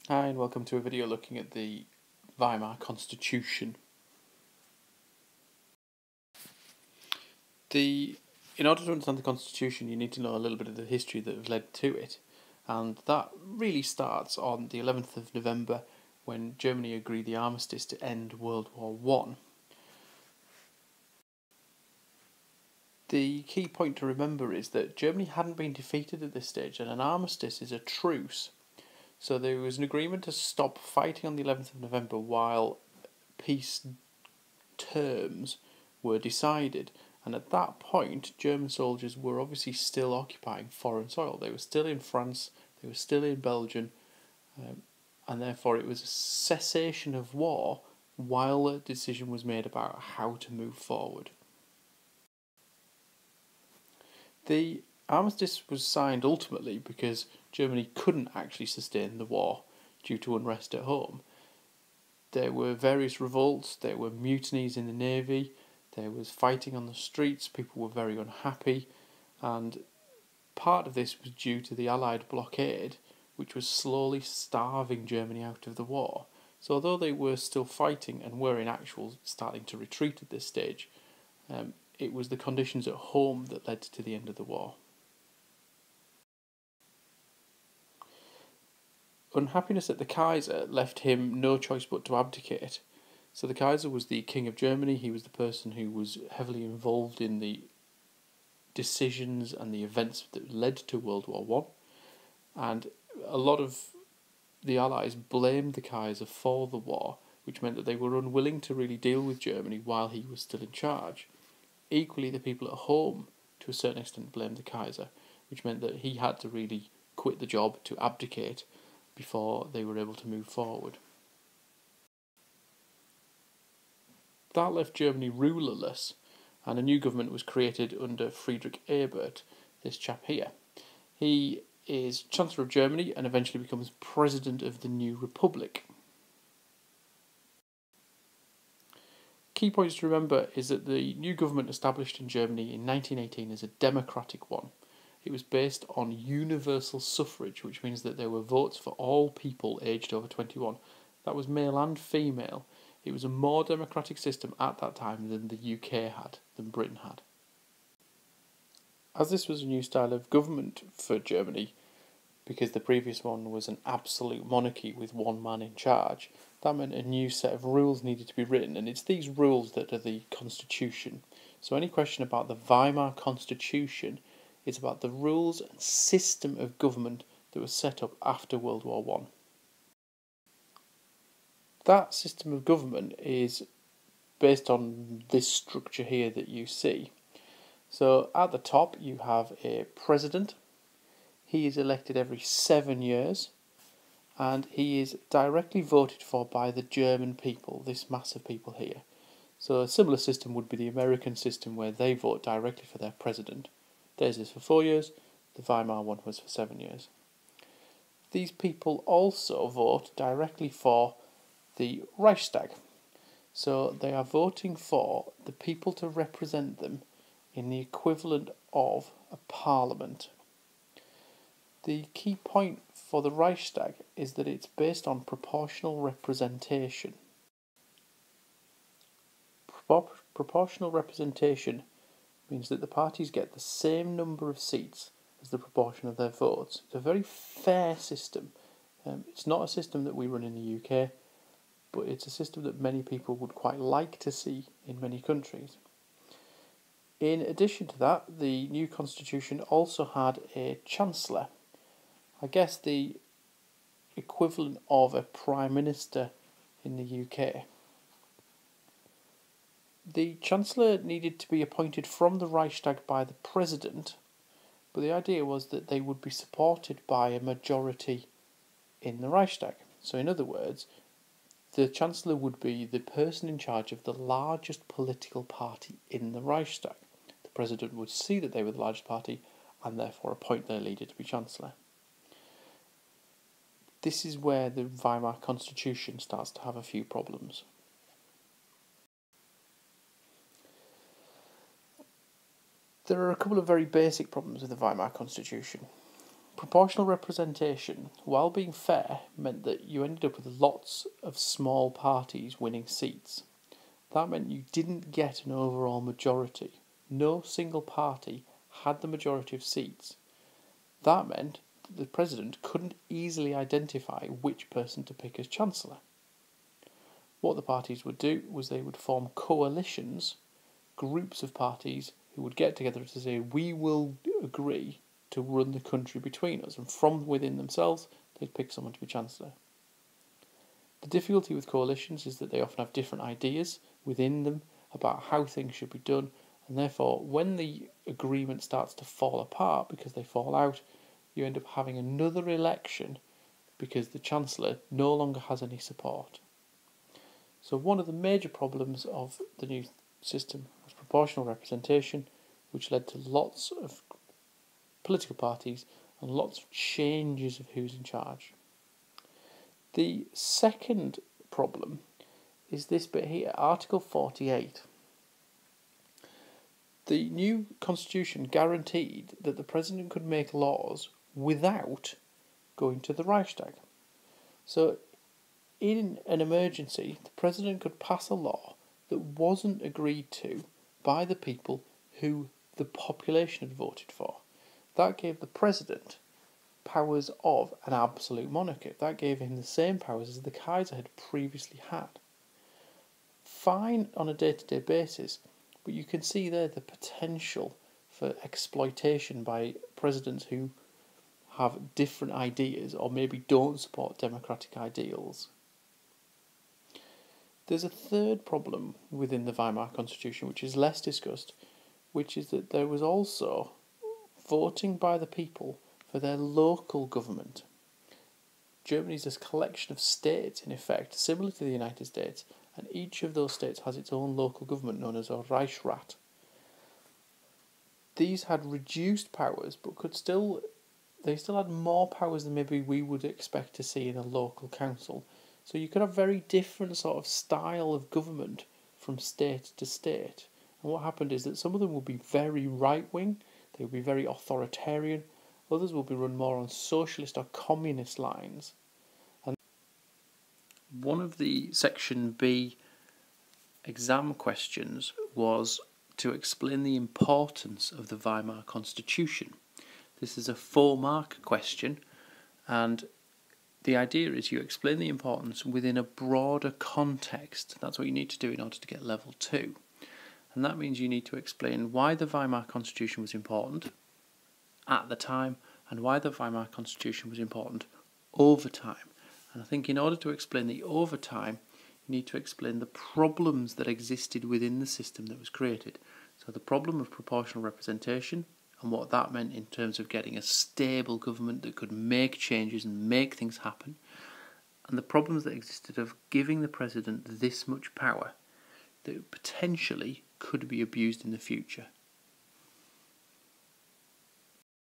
Hi and welcome to a video looking at the Weimar Constitution. In order to understand the Constitution, you need to know a little bit of the history that has led to it, and that really starts on the 11th of November when Germany agreed the armistice to end World War One. The key point to remember is that Germany hadn't been defeated at this stage, and an armistice is a truce. So there was an agreement to stop fighting on the 11th of November while peace terms were decided. And at that point, German soldiers were obviously still occupying foreign soil. They were still in France, they were still in Belgium, and therefore it was a cessation of war while a decision was made about how to move forward. The armistice was signed ultimately because Germany couldn't actually sustain the war due to unrest at home. There were various revolts, there were mutinies in the navy, there was fighting on the streets, people were very unhappy, and part of this was due to the Allied blockade, which was slowly starving Germany out of the war. So although they were still fighting and were in actual starting to retreat at this stage, it was the conditions at home that led to the end of the war. Unhappiness at the Kaiser left him no choice but to abdicate. So the Kaiser was the King of Germany. He was the person who was heavily involved in the decisions and the events that led to World War One, and a lot of the Allies blamed the Kaiser for the war, which meant that they were unwilling to really deal with Germany while he was still in charge. Equally, the people at home, to a certain extent, blamed the Kaiser, which meant that he had to really quit the job to abdicate before they were able to move forward. That left Germany rulerless, and a new government was created under Friedrich Ebert, this chap here. He is Chancellor of Germany and eventually becomes President of the new Republic. Key points to remember is that the new government established in Germany in 1918 is a democratic one. It was based on universal suffrage, which means that there were votes for all people aged over 21. That was male and female. It was a more democratic system at that time than the UK had, than Britain had. As this was a new style of government for Germany, because the previous one was an absolute monarchy with one man in charge, that meant a new set of rules needed to be written, and it's these rules that are the Constitution. So any question about the Weimar Constitution is about the rules and system of government that was set up after World War One. That system of government is based on this structure here that you see. So at the top you have a president. He is elected every 7 years, and he is directly voted for by the German people, this mass of people here. So a similar system would be the American system where they vote directly for their president. Theirs is for 4 years, the Weimar one was for 7 years. These people also vote directly for the Reichstag. So they are voting for the people to represent them in the equivalent of a parliament. The key point for the Reichstag is that it's based on proportional representation. Proportional representation means that the parties get the same number of seats as the proportion of their votes. It's a very fair system. It's not a system that we run in the UK, but it's a system that many people would quite like to see in many countries. In addition to that, the new constitution also had a chancellor. I guess the equivalent of a prime minister in the UK. The chancellor needed to be appointed from the Reichstag by the president, but the idea was that they would be supported by a majority in the Reichstag. So in other words, the chancellor would be the person in charge of the largest political party in the Reichstag. The president would see that they were the largest party and therefore appoint their leader to be chancellor. This is where the Weimar Constitution starts to have a few problems. There are a couple of very basic problems with the Weimar Constitution. proportional representation, while being fair, meant that you ended up with lots of small parties winning seats. That meant you didn't get an overall majority. No single party had the majority of seats. That meant that the president couldn't easily identify which person to pick as chancellor. What the parties would do was they would form coalitions, groups of parties who would get together to say, we will agree to run the country between us, and from within themselves they'd pick someone to be chancellor. The difficulty with coalitions is that they often have different ideas within them about how things should be done, and therefore when the agreement starts to fall apart because they fall out, you end up having another election because the chancellor no longer has any support. So one of the major problems of the new system was proportional representation, which led to lots of political parties and lots of changes of who's in charge. The second problem is this bit here, Article 48. The new constitution guaranteed that the president could make laws without going to the Reichstag. So in an emergency, the president could pass a law that wasn't agreed to by the people who the population had voted for. That gave the president powers of an absolute monarch. That gave him the same powers as the Kaiser had previously had. Fine on a day-to-day basis, but you can see there the potential for exploitation by presidents who have different ideas or maybe don't support democratic ideals. There's a third problem within the Weimar Constitution which is less discussed, which is that there was also voting by the people for their local government. Germany is a collection of states, in effect, similar to the United States, and each of those states has its own local government known as a Reichsrat. These had reduced powers, but they still had more powers than maybe we would expect to see in a local council. So you could have very different sort of style of government from state to state. And what happened is that some of them would be very right-wing, they would be very authoritarian, others will be run more on socialist or communist lines. And one of the Section B exam questions was to explain the importance of the Weimar Constitution. This is a 4-mark question, and the idea is you explain the importance within a broader context. That's what you need to do in order to get level 2. And that means you need to explain why the Weimar Constitution was important at the time and why the Weimar Constitution was important over time. And I think in order to explain the over time, you need to explain the problems that existed within the system that was created. So the problem of proportional representation and what that meant in terms of getting a stable government that could make changes and make things happen, and the problems that existed of giving the president this much power that potentially could be abused in the future.